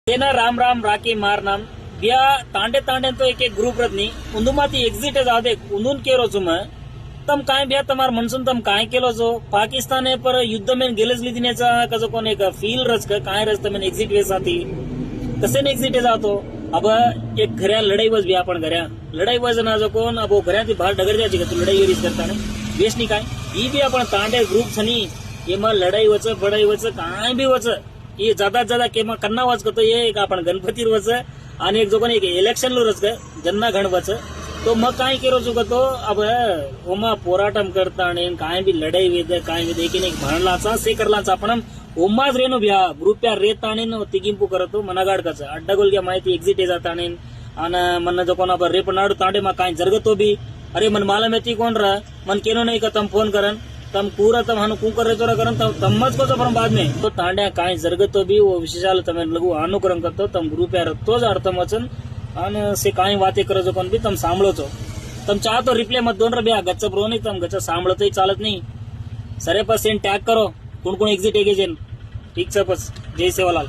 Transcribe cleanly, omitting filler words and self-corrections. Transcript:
तेना राम राम राकी मार नाम बिया तांडे तांडे तो एक ग्रुप रत्नी उंदुमाती एग्जिट जादे उंदून केरो चुम तम काय बिया तमार मनसून तम काय केलो जो पाकिस्तान पर युद्ध में गेलेच लिदिनेचा कसो कोण एक फील रच काय रच तमेन एग्जिट वे जाती कसे ने एग्जिट जातो अब एक घऱ्या लढाई वच बिया आपण घऱ्या लढाई वच ना जो कोण अब घऱ्या ती बाहेर डगर जायची का तू लढाई वेरीच करता ने वेश नी काय ही बी आपण तांडे ग्रुप छनी एमा लढाई वच बढाई वच काय बी वच ये ज्यादा केमा कन्ना वाच करतो ये एक आपण गणपती वच आणि एक जो कोण एक इलेक्शन लो रच जन्ना घण वच तो मग काय केरो चुकतो अब ओमा पोराटम करता आणि काय बी लढाई वेद काय वेद एकीने एक भांडलाचा से करलाचा आपण ओमाज रेनो भ्या ग्रुप्या रेता आणि तिगिंपू करतो मनागाड कच अड्डागोल क्या माहिती एक्झिट जाता आणि मन जो कोण आपण रेप नाडू तांडे मा काय जरगतो बी अरे मन मालूम है ती कोण रहा मन केनो नहीं का तम फोन करन तम पूरा तम हनु कू कर तो करन तम मत को तो बाद में तो तांड्या काय जरगतो बी वो विशेषाल तम लघु अनुकरण करतो तम ग्रुप्या रतोज अर्थम वचन आणि से काय वाते करजो कोण बी तम सांभळतो तम चाहतो रिप्ले मत दोन रबिया गच्च प्रो नहीं तम गच्च सांभळतोही चालत नहीं सरे पर सेन टॅग करो कोण कोण एक्झिट एगेजन ठीक से बस जय सेवालाल।